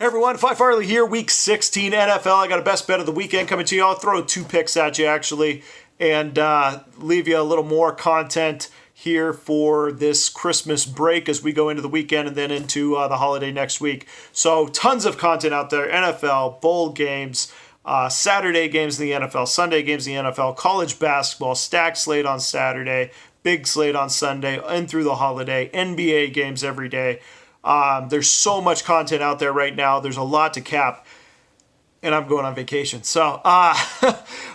Hey everyone, Phi Farley here, Week 16 NFL. I got a best bet of the weekend coming to you. I'll throw 2 picks at you actually and leave you a little more content here for this Christmas break as we go into the weekend and then into the holiday next week. So tons of content out there, NFL, bowl games, Saturday games in the NFL, Sunday games in the NFL, college basketball, stacked slate on Saturday, big slate on Sunday, and through the holiday, NBA games every day. There's so much content out there right now. There's a lot to cap, and I'm going on vacation. So I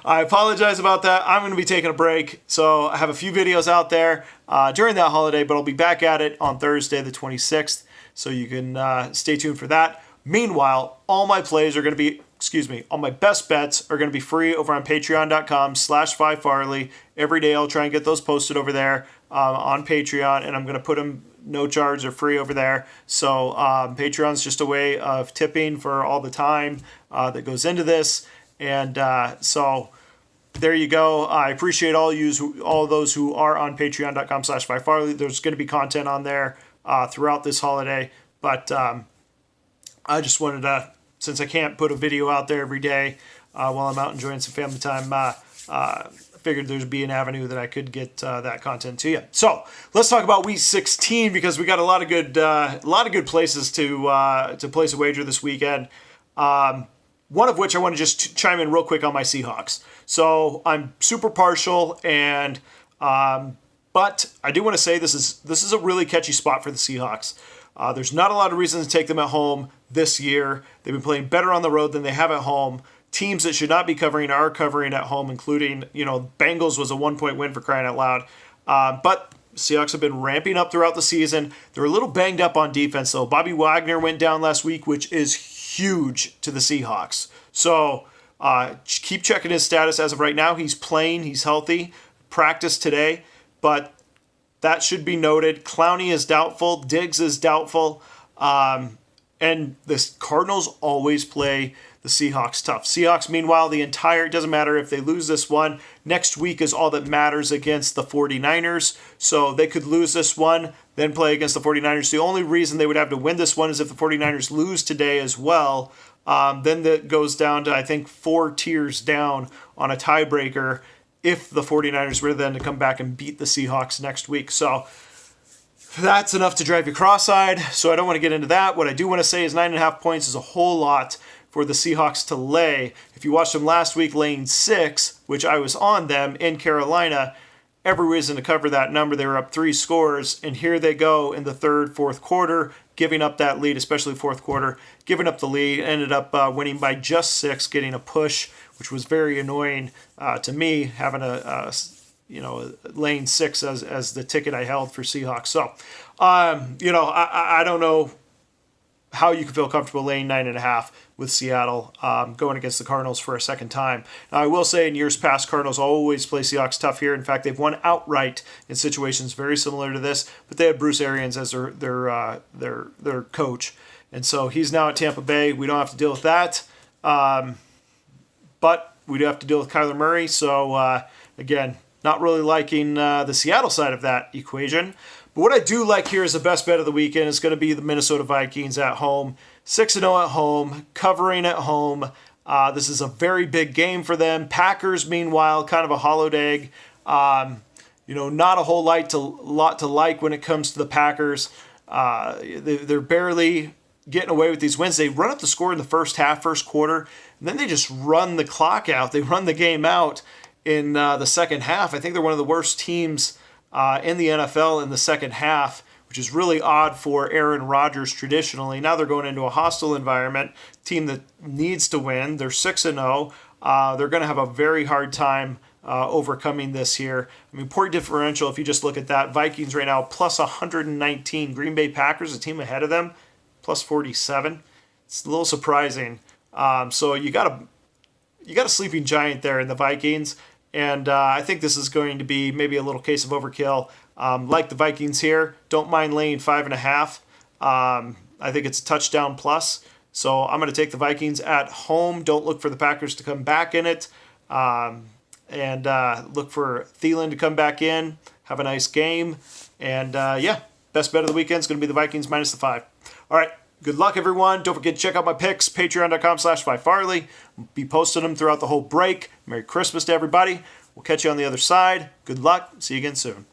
apologize about that. I'm going to be taking a break. So I have a few videos out there during that holiday, but I'll be back at it on Thursday, the 26th. So you can stay tuned for that. Meanwhile, all my plays are going to be, all my best bets are going to be free over on patreon.com/Phi Farley. Every day I'll try and get those posted over there on Patreon, and I'm going to put them no charge or free over there. So Patreon's just a way of tipping for all the time that goes into this. And so there you go. I appreciate all those who are on patreon.com/Phi Farley. There's going to be content on there throughout this holiday. But I just wanted to, since I can't put a video out there every day while I'm out enjoying some family time, figured there'd be an avenue that I could get that content to you. So let's talk about Week 16 because we got a lot of good places to place a wager this weekend. One of which I want to just chime in real quick on my Seahawks. So I'm super partial, and but I do want to say this is a really catchy spot for the Seahawks. There's not a lot of reasons to take them at home this year. They've been playing better on the road than they have at home. Teams that should not be covering are covering at home, including, Bengals was a 1-point win for crying out loud. But Seahawks have been ramping up throughout the season. They're a little banged up on defense, though. Bobby Wagner went down last week, which is huge to the Seahawks. So keep checking his status as of right now. He's playing. He's healthy. Practiced today. But that should be noted. Clowney is doubtful. Diggs is doubtful. And the Cardinals always play the Seahawks tough. Seahawks, meanwhile, it doesn't matter if they lose this one. Next week is all that matters against the 49ers. So they could lose this one, then play against the 49ers. The only reason they would have to win this one is if the 49ers lose today as well. Then that goes down to, I think, 4 tiers down on a tiebreaker if the 49ers were then to come back and beat the Seahawks next week. So that's enough to drive you cross-eyed, so I don't want to get into that. What I do want to say is 9.5 points is a whole lot for the Seahawks to lay. If you watched them last week laying 6, which I was on them in Carolina, every reason to cover that number. They were up 3 scores, and here they go in the third, fourth quarter, giving up that lead, especially fourth quarter, giving up the lead, ended up winning by just 6, getting a push, which was very annoying to me, having lane 6 as the ticket I held for Seahawks. So, I don't know how you can feel comfortable laying 9.5 with Seattle going against the Cardinals for a second time. Now, I will say in years past, Cardinals always play Seahawks tough here. In fact, they've won outright in situations very similar to this, but they had Bruce Arians as their coach. And so he's now at Tampa Bay. We don't have to deal with that. But we do have to deal with Kyler Murray. So, again, not really liking the Seattle side of that equation. But what I do like here is the best bet of the weekend is going to be the Minnesota Vikings at home. 6-0 at home, covering at home. This is a very big game for them. Packers, meanwhile, kind of a hollowed egg. Not a whole lot to like when it comes to the Packers. They're barely getting away with these wins. They run up the score in the first half, first quarter, and then they just run the clock out. They run the game out in the second half. I think they're one of the worst teams in the NFL in the second half, which is really odd for Aaron Rodgers traditionally. Now they're going into a hostile environment, team that needs to win. They're 6-0. They're going to have a very hard time overcoming this here. I mean, point differential, if you just look at that, Vikings right now plus 119. Green Bay Packers, a team ahead of them, plus 47. It's a little surprising. So you got a sleeping giant there in the Vikings. And I think this is going to be maybe a little case of overkill. Like the Vikings here, don't mind laying 5.5. I think it's a touchdown plus. So I'm going to take the Vikings at home. Don't look for the Packers to come back in it. And look for Thielen to come back in, have a nice game. And best bet of the weekend is going to be the Vikings minus the 5. All right, Good luck, everyone. Don't forget to check out my picks, patreon.com/Phi Farley. Be posting them throughout the whole break. Merry Christmas to everybody. We'll catch you on the other side. Good luck. See you again soon.